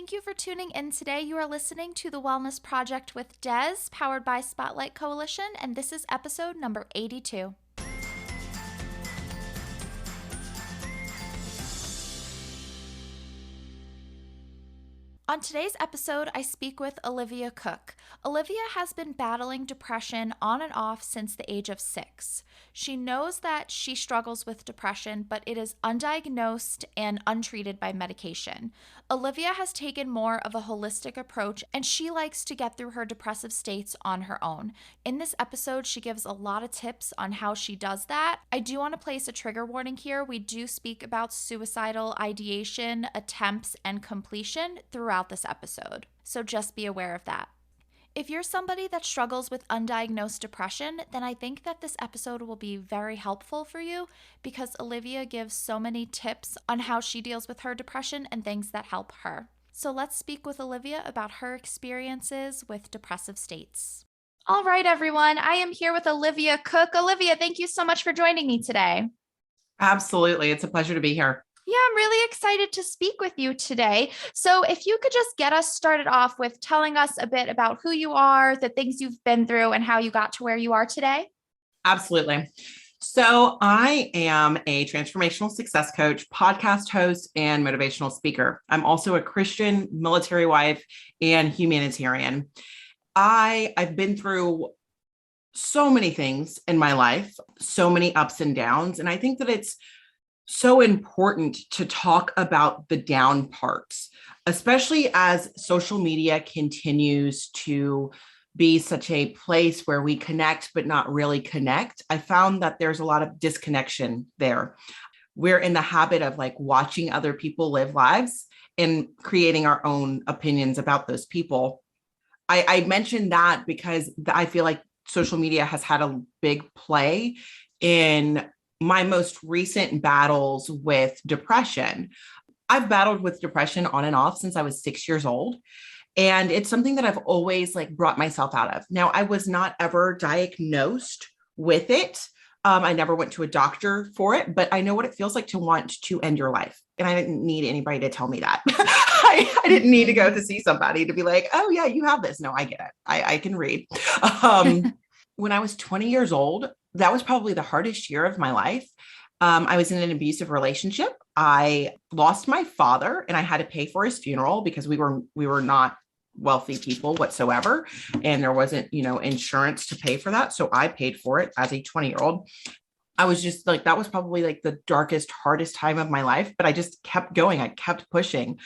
Thank you for tuning in today. You are listening to The Wellness Project with Des, powered by Spotlight Coalition, and this is episode number 82. On today's episode, I speak with Olivia Cook. Olivia has been battling depression on and off since the age of 6. She knows that she struggles with depression, but it is undiagnosed and untreated by medication. Olivia has taken more of a holistic approach, and she likes to get through her depressive states on her own. In this episode, she gives a lot of tips on how she does that. I do want to place a trigger warning here. We do speak about suicidal ideation, attempts, and completion throughout this episode, so just be aware of that. If you're somebody that struggles with undiagnosed depression, then I think that this episode will be very helpful for you because Olivia gives so many tips on how she deals with her depression and things that help her. So let's speak with Olivia about her experiences with depressive states. All right, everyone, I am here with Olivia Cook. Olivia, thank you so much for joining me today. Absolutely. It's a pleasure to be here. Yeah, I'm really excited to speak with you today. So if you could just get us started off with telling us a bit about who you are, the things you've been through, and how you got to where you are today. Absolutely. So I am a transformational success coach, podcast host, and motivational speaker. I'm also a Christian, military wife, and humanitarian. I've been through so many things in my life, so many ups and downs. And I think that it's so important to talk about the down parts, especially as social media continues to be such a place where we connect, but not really connect. I found that there's a lot of disconnection there. We're in the habit of like watching other people live lives and creating our own opinions about those people. I mentioned that because I feel like social media has had a big play in my most recent battles with depression. I've battled with depression on and off since I was 6 years old. And it's something that I've always like brought myself out of. Now, I was not ever diagnosed with it. I never went to a doctor for it, but I know what it feels like to want to end your life. And I didn't need anybody to tell me that. I didn't need to go to see somebody to be like, oh yeah, you have this. No, I get it. I can read. When I was 20 years old, that was probably the hardest year of my life. I was in an abusive relationship. I lost my father and I had to pay for his funeral because we were not wealthy people whatsoever. And there wasn't, insurance to pay for that. So I paid for it as a 20-year-old. I was just like, that was probably like the darkest, hardest time of my life, but I just kept going. I kept pushing.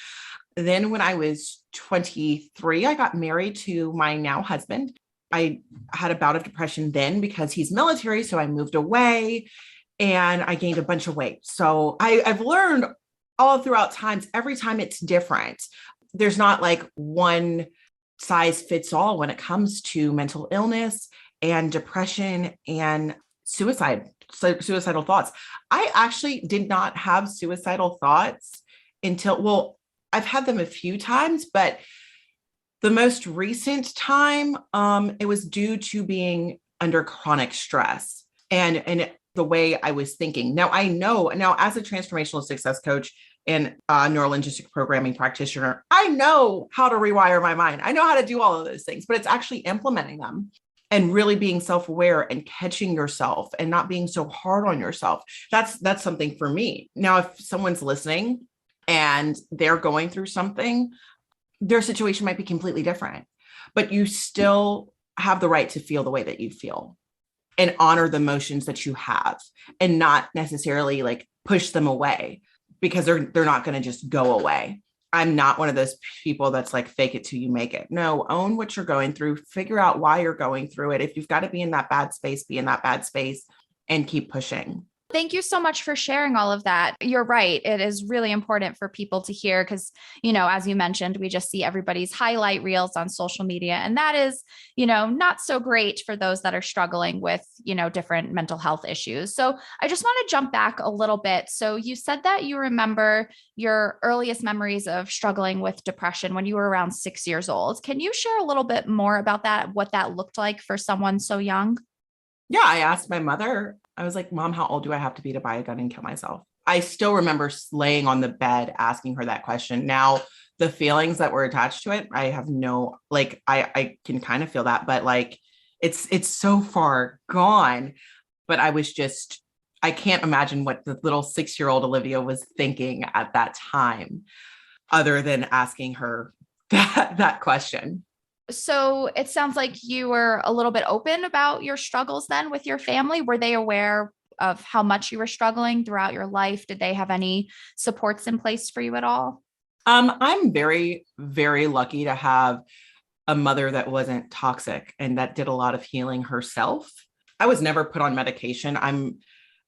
Then when I was 23, I got married to my now husband. I had a bout of depression then because he's military. So I moved away and I gained a bunch of weight. So I've learned all throughout times, every time it's different. There's not like one size fits all when it comes to mental illness and depression and suicidal thoughts. I actually did not have suicidal thoughts until, I've had them a few times, but the most recent time, it was due to being under chronic stress and the way I was thinking. Now as a transformational success coach and neurolinguistic programming practitioner, I know how to rewire my mind. I know how to do all of those things, but it's actually implementing them and really being self-aware and catching yourself and not being so hard on yourself. That's something for me. Now, if someone's listening and they're going through something, their situation might be completely different, but you still have the right to feel the way that you feel and honor the emotions that you have and not necessarily like push them away because they're not going to just go away. I'm not one of those people that's like fake it till you make it. No, own what you're going through, figure out why you're going through it. If you've got to be in that bad space, be in that bad space and keep pushing. Thank you so much for sharing all of that. You're right. It is really important for people to hear because, as you mentioned, we just see everybody's highlight reels on social media. And that is, not so great for those that are struggling with, different mental health issues. So I just want to jump back a little bit. So you said that you remember your earliest memories of struggling with depression when you were around 6 years old. Can you share a little bit more about that, what that looked like for someone so young? Yeah, I asked my mother, I was like, Mom, how old do I have to be to buy a gun and kill myself? I still remember laying on the bed asking her that question. Now, the feelings that were attached to it, I have no, like, I can kind of feel that, but like, it's so far gone. But I can't imagine what the little 6-year-old Olivia was thinking at that time, other than asking her that question. So it sounds like you were a little bit open about your struggles then with your family. Were they aware of how much you were struggling throughout your life? Did they have any supports in place for you at all? I'm very, very lucky to have a mother that wasn't toxic and that did a lot of healing herself. I was never put on medication.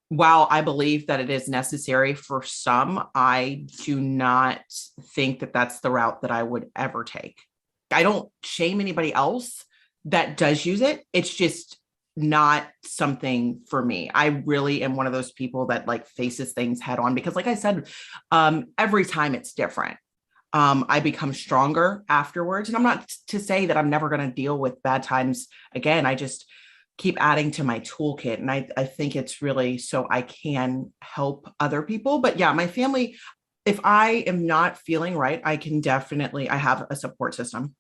While I believe that it is necessary for some, I do not think that that's the route that I would ever take. I don't shame anybody else that does use it. It's just not something for me. I really am one of those people that like faces things head on because, like I said, every time it's different. I become stronger afterwards. And I'm not to say that I'm never going to deal with bad times again. I just keep adding to my toolkit. And I think it's really so I can help other people. But yeah, my family, if I am not feeling right, I have a support system.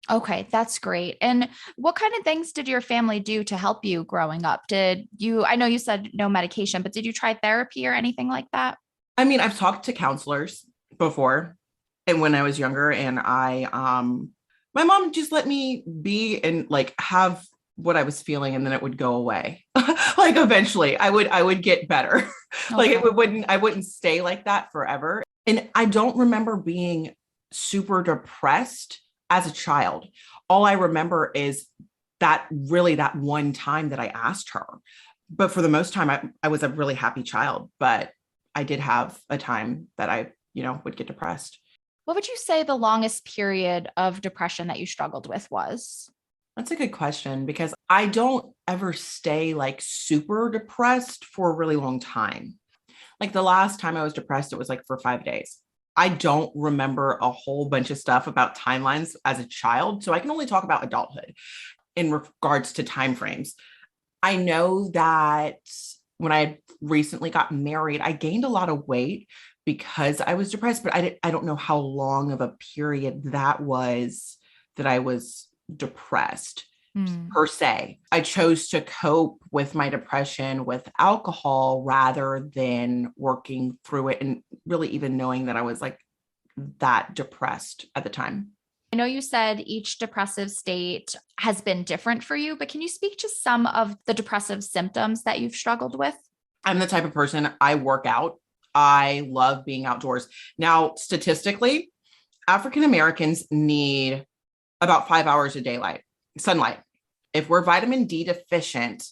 Okay, that's great. And what kind of things did your family do to help you growing up? I know you said no medication, but did you try therapy or anything like that? I mean, I've talked to counselors before and when I was younger, and my mom just let me be and like have what I was feeling, and then it would go away. Like eventually I would get better. Like Okay. I wouldn't stay like that forever. And I don't remember being super depressed as a child. All I remember is that one time that I asked her. But for the most time, I was a really happy child, but I did have a time that would get depressed. What would you say the longest period of depression that you struggled with was? That's a good question because I don't ever stay like super depressed for a really long time. Like the last time I was depressed, it was like for 5 days. I don't remember a whole bunch of stuff about timelines as a child. So I can only talk about adulthood in regards to timeframes. I know that when I recently got married, I gained a lot of weight because I was depressed, but I don't know how long of a period that was that I was depressed Hmm. per se. I chose to cope with my depression with alcohol rather than working through it and really even knowing that I was like that depressed at the time. I know you said each depressive state has been different for you, but can you speak to some of the depressive symptoms that you've struggled with? I'm the type of person, I work out. I love being outdoors. Now, statistically, African Americans need about 5 hours of sunlight. If we're vitamin D deficient,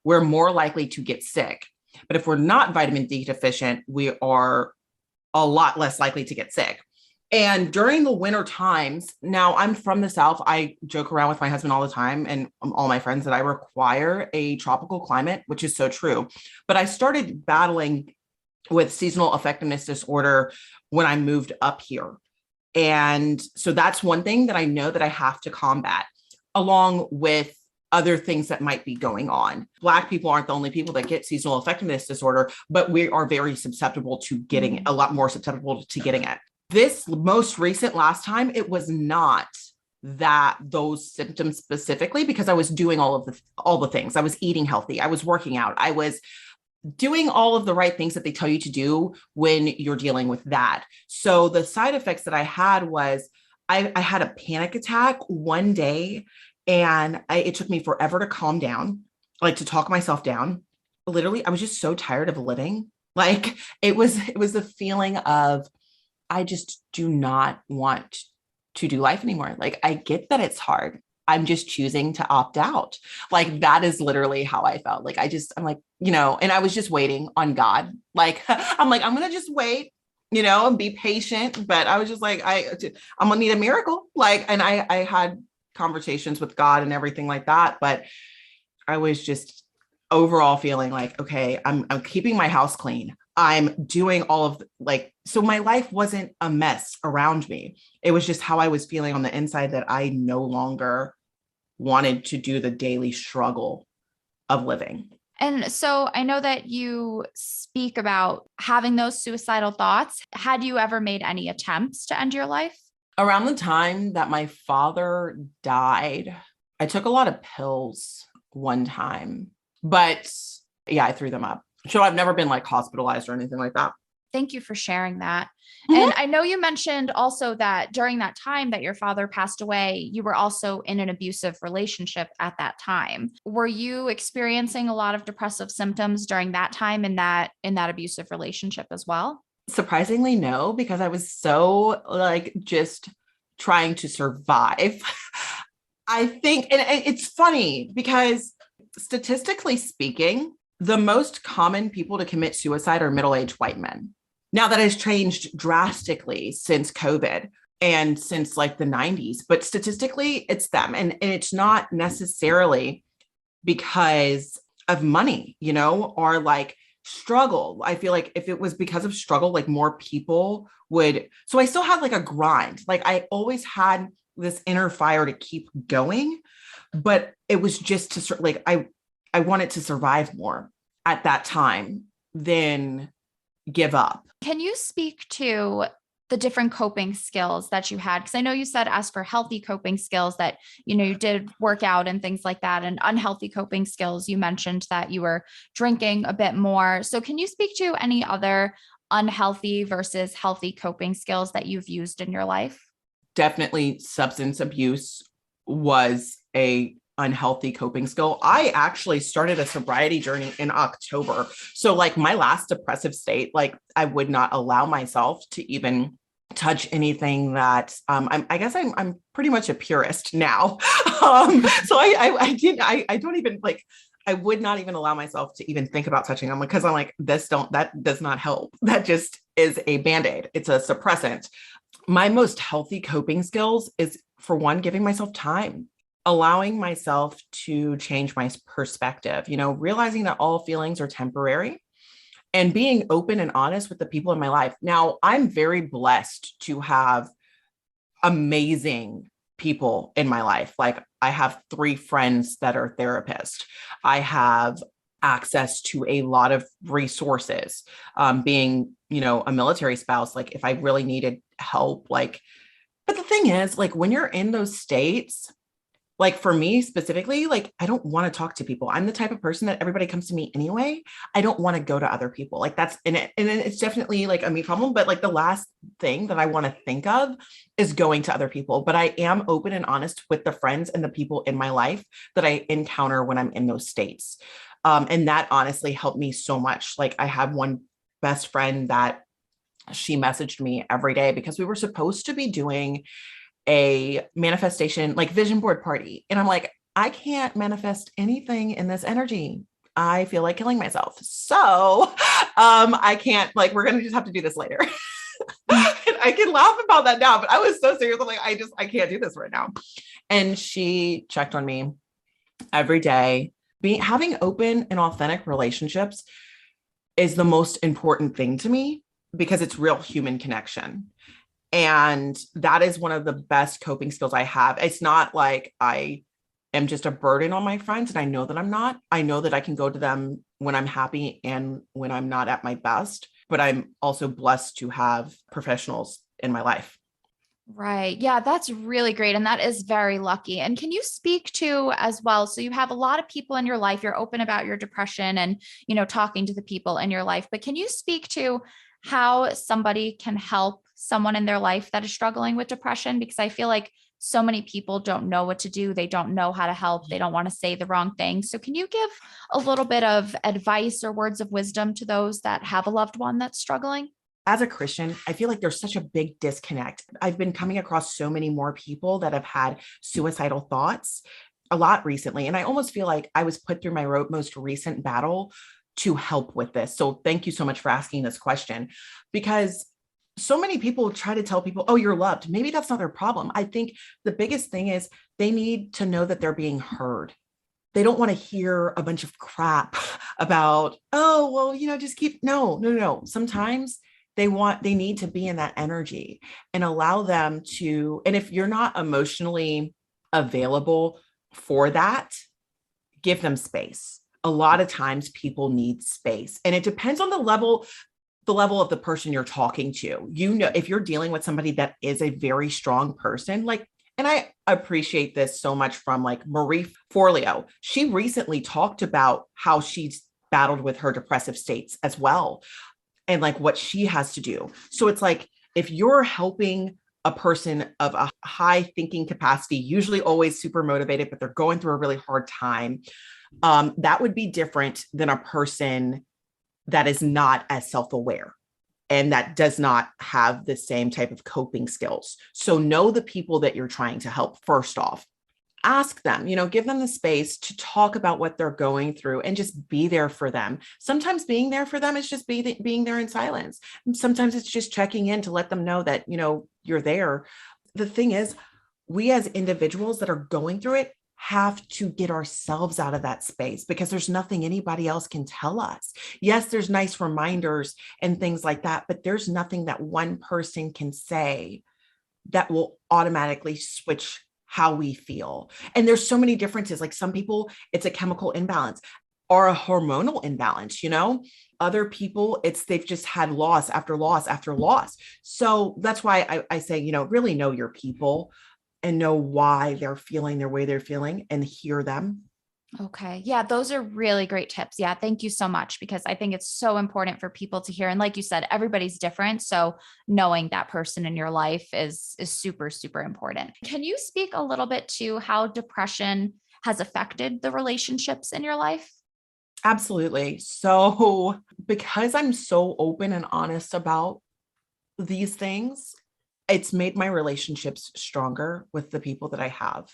we're more likely to get sick. But if we're not vitamin D deficient, we are a lot less likely to get sick. And during the winter times, now I'm from the South. I joke around with my husband all the time and all my friends that I require a tropical climate, which is so true. But I started battling with seasonal effectiveness disorder when I moved up here. And so that's one thing that I know that I have to combat, along with other things that might be going on. Black people aren't the only people that get seasonal effectiveness disorder, but we are very susceptible to getting a lot more susceptible to getting it. This most recent last time, it was not those symptoms specifically because I was doing all the things. I was eating healthy. I was working out. I was doing all of the right things that they tell you to do when you're dealing with that. So the side effects that I had was I had a panic attack one day and it took me forever to calm down, like to talk myself down. Literally, I was just so tired of living. Like it was the feeling of I just do not want to do life anymore. Like I get that it's hard. I'm just choosing to opt out. Like that is literally how I felt. Like I'm like, and I was just waiting on God. Like I'm like, I'm gonna just wait, and be patient. But I was just like, I'm gonna need a miracle. Like, and I had conversations with God and everything like that. But I was just overall feeling like, okay, I'm keeping my house clean. I'm doing all of so my life wasn't a mess around me. It was just how I was feeling on the inside that I no longer wanted to do the daily struggle of living. And so I know that you speak about having those suicidal thoughts. Had you ever made any attempts to end your life? Around the time that my father died, I took a lot of pills one time, but yeah, I threw them up. So I've never been like hospitalized or anything like that. Thank you for sharing that. And Mhm. I know you mentioned also that during that time that your father passed away, you were also in an abusive relationship at that time. Were you experiencing a lot of depressive symptoms during that time in that abusive relationship as well? Surprisingly, no, because I was so like just trying to survive. I think, and it's funny because statistically speaking, the most common people to commit suicide are middle-aged white men. Now that has changed drastically since COVID and since like the 90s, but statistically it's them. And it's not necessarily because of money, or like struggle. I feel like if it was because of struggle, like more people would. So I still had like a grind. Like I always had this inner fire to keep going, but it was just to like I wanted to survive more at that time than give up. Can you speak to the different coping skills that you had? Because I know you said as for healthy coping skills that, you did work out and things like that, and unhealthy coping skills, you mentioned that you were drinking a bit more. So can you speak to any other unhealthy versus healthy coping skills that you've used in your life? Definitely substance abuse was a unhealthy coping skill. I actually started a sobriety journey in October. So like my last depressive state, like I would not allow myself to even touch anything that I guess I'm pretty much a purist now. So I don't even like I would not even allow myself to even think about touching them because I'm like, that does not help. That just is a band-aid. It's a suppressant. My most healthy coping skills is, for one, giving myself time, allowing myself to change my perspective, realizing that all feelings are temporary and being open and honest with the people in my life. Now, I'm very blessed to have amazing people in my life. Like I have 3 friends that are therapists. I have access to a lot of resources. Being, a military spouse, like if I really needed help, like, but the thing is, like when you're in those states, like for me specifically, like I don't want to talk to people. I'm the type of person that everybody comes to me anyway. I don't want to go to other people. Like that's in it. And it's definitely like a me problem. But like the last thing that I want to think of is going to other people. But I am open and honest with the friends and the people in my life that I encounter when I'm in those states. And that honestly helped me so much. Like I have one best friend that she messaged me every day because we were supposed to be doing a manifestation, like vision board party. And I'm like, I can't manifest anything in this energy. I feel like killing myself. So I can't, like, we're going to just have to do this later. And I can laugh about that now, but I was so serious. I'm like, I can't do this right now. And she checked on me every day. Having open and authentic relationships is the most important thing to me because it's real human connection. And that is one of the best coping skills I have. It's not like I am just a burden on my friends. And I know that I'm not. I know that I can go to them when I'm happy and when I'm not at my best. But I'm also blessed to have professionals in my life. Right. Yeah, that's really great. And that is very lucky. And can you speak to as well? So you have a lot of people in your life, you're open about your depression and, talking to the people in your life, but can you speak to how somebody can help someone in their life that is struggling with depression? Because I feel like so many people don't know what to do. They don't know how to help. They don't want to say the wrong thing. So can you give a little bit of advice or words of wisdom to those that have a loved one that's struggling? As a Christian, I feel like there's such a big disconnect. I've been coming across so many more people that have had suicidal thoughts a lot recently. And I almost feel like I was put through my most recent battle to help with this. So thank you so much for asking this question, because so many people try to tell people, oh, you're loved. Maybe that's not their problem. I think the biggest thing is they need to know that they're being heard. They don't want to hear a bunch of crap about, oh, well, just keep, no, no, no. Sometimes they need to be in that energy and allow them to. And if you're not emotionally available for that, give them space. A lot of times people need space, and it depends on the level. the level of the person you're talking to. You know, if you're dealing with somebody that is a very strong person, like, and I appreciate this so much from like Marie Forleo. She recently talked about how she's battled with her depressive states as well, and like what she has to do. So it's like, if you're helping a person of a high thinking capacity, usually always super motivated, but they're going through a really hard time, that would be different than a person that is not as self-aware and that does not have the same type of coping skills. So know the people that you're trying to help first off. Ask them, you know, give them the space to talk about what they're going through and just be there for them. Sometimes being there for them is just being there in silence. And sometimes it's just checking in to let them know that, you know, you're there. The thing is, we as individuals that are going through it have to get ourselves out of that space because there's nothing anybody else can tell us. Yes, there's nice reminders and things like that, but there's nothing that one person can say that will automatically switch how we feel. And there's so many differences. Like some people, it's a chemical imbalance or a hormonal imbalance, you know? Other people, they've just had loss after loss after loss. So that's why I say, you know, really know your people and know why they're feeling their way they're feeling and hear them. Okay. Yeah, those are really great tips. Yeah, thank you so much because I think it's so important for people to hear. And like you said, everybody's different. So knowing that person in your life is super, super important. Can you speak a little bit to how depression has affected the relationships in your life? Absolutely. So because I'm so open and honest about these things, it's made my relationships stronger with the people that I have.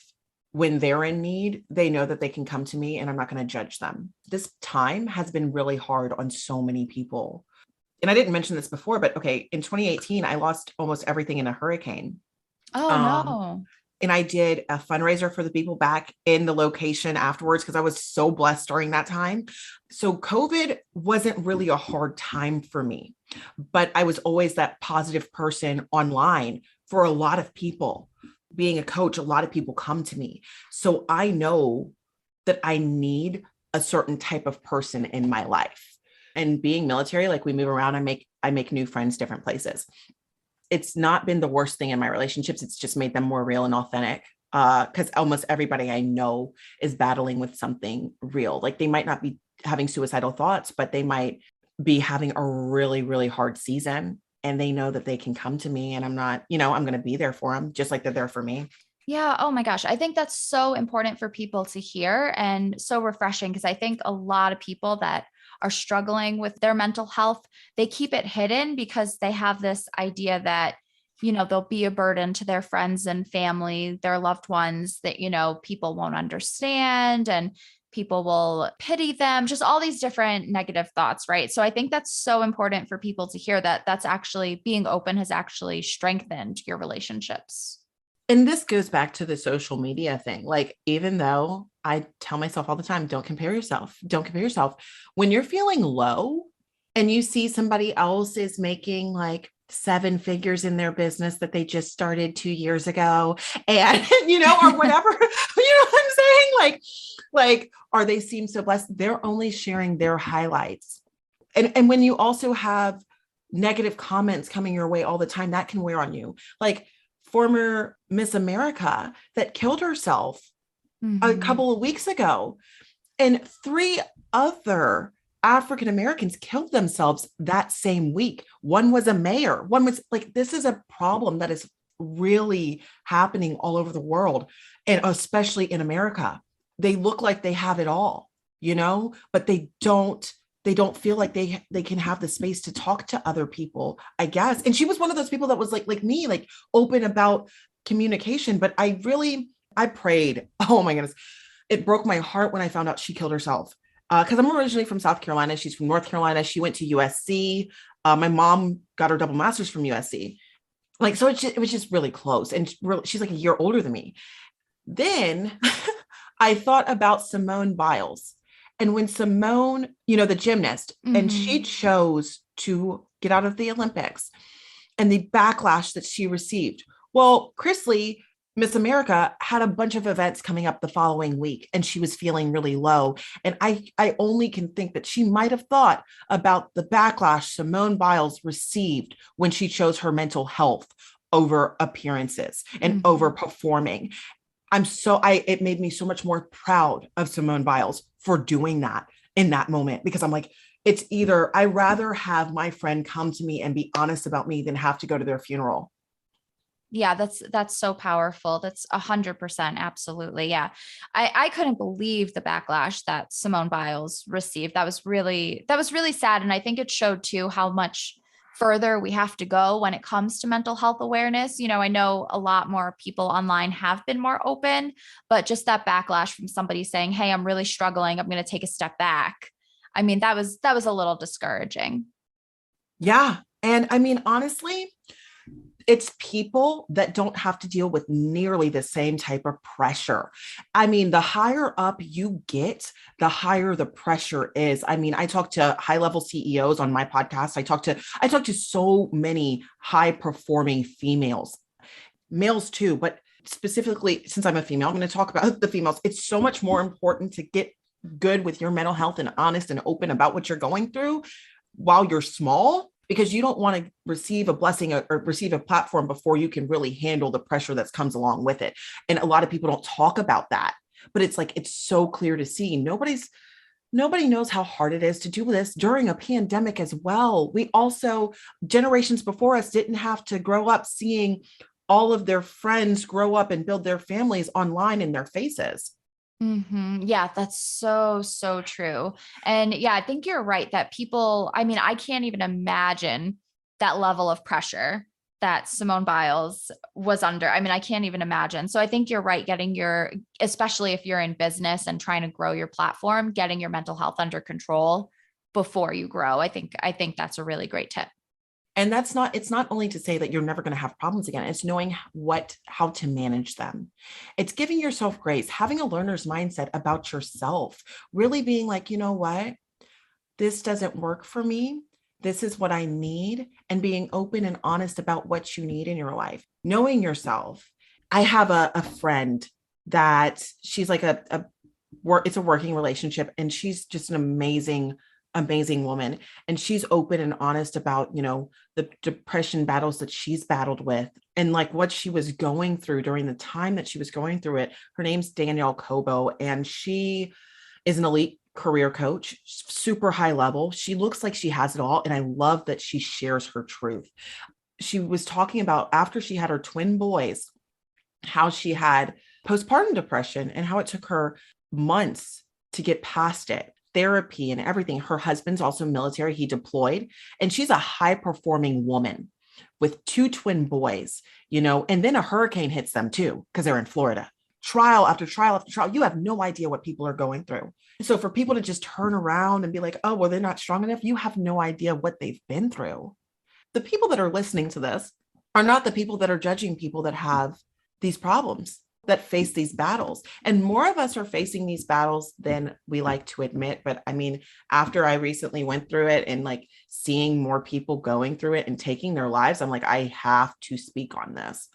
When they're in need, they know that they can come to me and I'm not going to judge them. This time has been really hard on so many people. And I didn't mention this before, but okay, in 2018, I lost almost everything in a hurricane. Oh, no. And I did a fundraiser for the people back in the location afterwards because I was so blessed during that time. So COVID wasn't really a hard time for me, but I was always that positive person online for a lot of people. Being a coach, a lot of people come to me. So I know that I need a certain type of person in my life. And being military, like we move around, I make new friends different places. It's not been the worst thing in my relationships. It's just made them more real and authentic. Because almost everybody I know is battling with something real. Like they might not be having suicidal thoughts, but they might be having a really, really hard season. And they know that they can come to me and I'm not, you know, I'm going to be there for them just like they're there for me. Yeah. Oh my gosh. I think that's so important for people to hear and so refreshing because I think a lot of people that are struggling with their mental health, they keep it hidden because they have this idea that, you know, they'll be a burden to their friends and family, their loved ones that, you know, people won't understand and people will pity them, just all these different negative thoughts, right? So I think that's so important for people to hear that that's actually being open has actually strengthened your relationships. And this goes back to the social media thing. Like, even though I tell myself all the time, don't compare yourself, don't compare yourself. When you're feeling low and you see somebody else is making like 7 figures in their business that they just started 2 years ago and, you know, or whatever, you know what I'm saying? Like, or they seem so blessed. They're only sharing their highlights. And when you also have negative comments coming your way all the time, that can wear on you. Like, former Miss America that killed herself a couple of weeks ago. And 3 other African Americans killed themselves that same week. One was a mayor. One was like, this is a problem that is really happening all over the world. And especially in America, they look like they have it all, you know, but they don't feel like they can have the space to talk to other people, I guess. And she was one of those people that was like me, like open about communication. But I prayed. Oh my goodness. It broke my heart when I found out she killed herself. Because I'm originally from South Carolina. She's from North Carolina. She went to USC. My mom got her double master's from USC. Like, so it was just really close. And she's like a year older than me. Then I thought about Simone Biles. And when Simone, you know, the gymnast, and she chose to get out of the Olympics and the backlash that she received. Well, Chris Lee Miss America had a bunch of events coming up the following week and she was feeling really low. And I only can think that she might have thought about the backlash Simone Biles received when she chose her mental health over appearances and over performing. It made me so much more proud of Simone Biles for doing that in that moment, because I'm like, it's either I rather have my friend come to me and be honest about me than have to go to their funeral. Yeah, that's so powerful. That's 100%. Absolutely. Yeah. I couldn't believe the backlash that Simone Biles received. That was really sad. And I think it showed too how much further we have to go when it comes to mental health awareness. I know a lot more people online have been more open, but just that backlash from somebody saying, "Hey, I'm really struggling. I'm going to take a step back." I mean, that was a little discouraging. Yeah. And I mean, honestly, it's people that don't have to deal with nearly the same type of pressure. I mean, the higher up you get, the higher the pressure is. I mean, I talk to high level CEOs on my podcast. I talk to so many high performing females, males too, but specifically since I'm a female, I'm going to talk about the females. It's so much more important to get good with your mental health and honest and open about what you're going through while you're small, because you don't want to receive a blessing or receive a platform before you can really handle the pressure that comes along with it. And a lot of people don't talk about that, but it's like, it's so clear to see. Nobody knows how hard it is to do this during a pandemic as well. We also, generations before us didn't have to grow up seeing all of their friends grow up and build their families online in their faces. Yeah, that's so, so true. And yeah, I think you're right that people, I mean, I can't even imagine that level of pressure that Simone Biles was under. I mean, I can't even imagine. So I think you're right, especially if you're in business and trying to grow your platform, getting your mental health under control before you grow. I think that's a really great tip. And it's not only to say that you're never going to have problems again, it's knowing how to manage them. It's giving yourself grace, having a learner's mindset about yourself, really being like, you know what, this doesn't work for me. This is what I need, and being open and honest about what you need in your life, knowing yourself. I have a friend that she's like it's a working relationship, and she's just an amazing woman, and she's open and honest about the depression battles that she's battled with and like what she was going through during the time that she was going through it. Her name's Danielle Kobo, and she is an elite career coach, super high level. She looks like she has it all, and I love that she shares her truth. She was talking about after she had her twin boys, how she had postpartum depression and how it took her months to get past it, therapy and everything. Her husband's also military, he deployed, and she's a high performing woman with two twin boys, and then a hurricane hits them too, because they're in Florida. Trial after trial after trial. You have no idea what people are going through. So for people to just turn around and be like, oh, well, they're not strong enough, you have no idea what they've been through. The people that are listening to this are not the people that are judging people that have these problems, that face these battles. And more of us are facing these battles than we like to admit. But I mean, after I recently went through it and like seeing more people going through it and taking their lives, I'm like, I have to speak on this.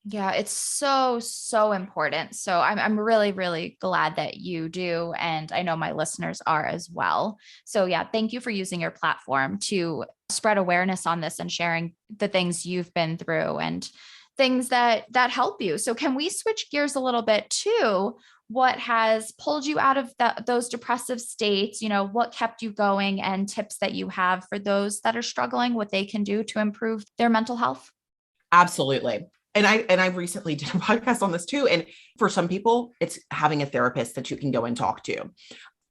Yeah, it's so, so important. So I'm really, really glad that you do. And I know my listeners are as well. So yeah, thank you for using your platform to spread awareness on this and sharing the things you've been through and things that help you. So can we switch gears a little bit to what has pulled you out of those depressive states? What kept you going, and tips that you have for those that are struggling, what they can do to improve their mental health? Absolutely. And I recently did a podcast on this too. And for some people, it's having a therapist that you can go and talk to.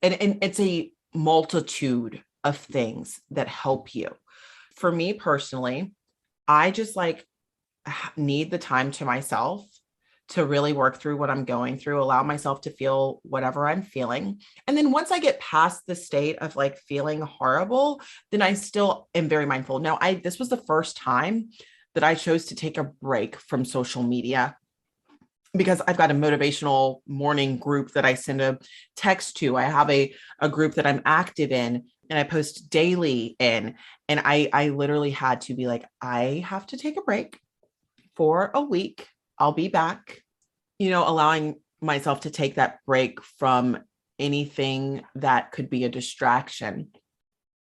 And it's a multitude of things that help you. For me personally, I just like need the time to myself to really work through what I'm going through, allow myself to feel whatever I'm feeling. And then once I get past the state of like feeling horrible, then I still am very mindful. Now, this was the first time that I chose to take a break from social media, because I've got a motivational morning group that I send a text to. I have a group that I'm active in and I post daily in. And I literally had to be like, I have to take a break for a week. I'll be back. allowing myself to take that break from anything that could be a distraction.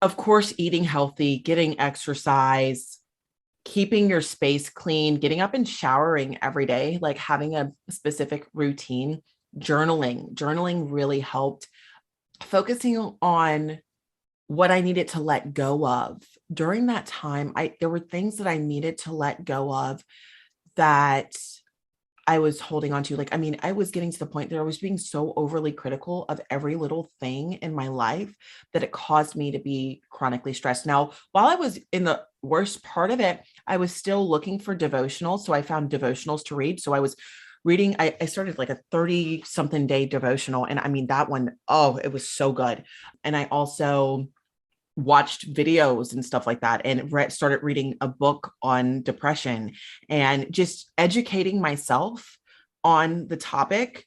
Of course, eating healthy, getting exercise, keeping your space clean, getting up and showering every day, like having a specific routine, journaling really helped. Focusing on what I needed to let go of during that time, there were things that I needed to let go of that I was holding on to. Like, I mean, I was getting to the point that I was being so overly critical of every little thing in my life that it caused me to be chronically stressed. Now, while I was in the worst part of it, I was still looking for devotionals. So I found devotionals to read. So I was reading, I started like a 30 something day devotional. And I mean, that one, oh, it was so good. And I also watched videos and stuff like that and started reading a book on depression and just educating myself on the topic.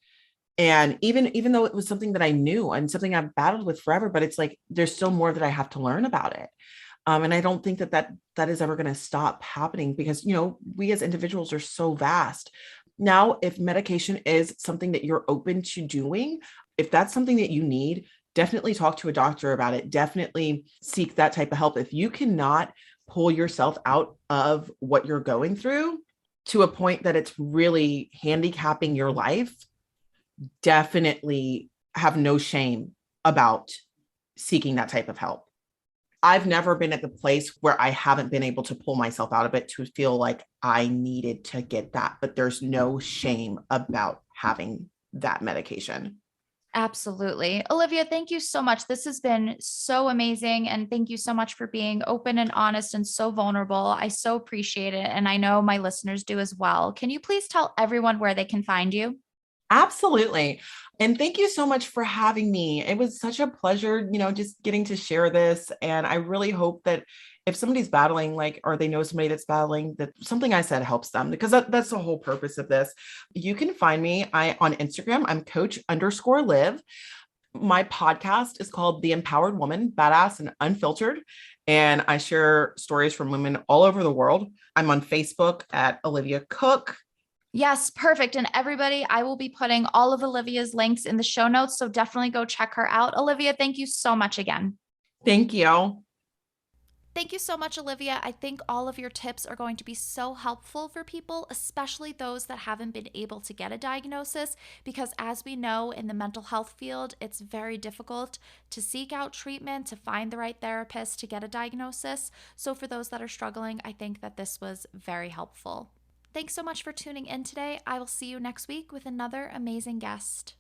And even though it was something that I knew and something I've battled with forever, but it's like there's still more that I have to learn about it. And I don't think that is ever going to stop happening because we as individuals are so vast. Now, if medication is something that you're open to doing, if that's something that you need, definitely talk to a doctor about it. Definitely seek that type of help. If you cannot pull yourself out of what you're going through to a point that it's really handicapping your life, definitely have no shame about seeking that type of help. I've never been at the place where I haven't been able to pull myself out of it to feel like I needed to get that, but there's no shame about having that medication. Absolutely. Olivia, thank you so much. This has been so amazing. And thank you so much for being open and honest and so vulnerable. I so appreciate it. And I know my listeners do as well. Can you please tell everyone where they can find you? Absolutely. And thank you so much for having me. It was such a pleasure, just getting to share this. And I really hope that if somebody's battling, like, or they know somebody that's battling, that something I said helps them because that's the whole purpose of this. You can find me on Instagram. I'm coach_live. My podcast is called The Empowered Woman, Badass and Unfiltered. And I share stories from women all over the world. I'm on Facebook at Olivia Cook. Yes, perfect. And everybody, I will be putting all of Olivia's links in the show notes. So definitely go check her out. Olivia, thank you so much again. Thank you. Thank you so much, Olivia. I think all of your tips are going to be so helpful for people, especially those that haven't been able to get a diagnosis, because as we know in the mental health field, it's very difficult to seek out treatment, to find the right therapist, to get a diagnosis. So for those that are struggling, I think that this was very helpful. Thanks so much for tuning in today. I will see you next week with another amazing guest.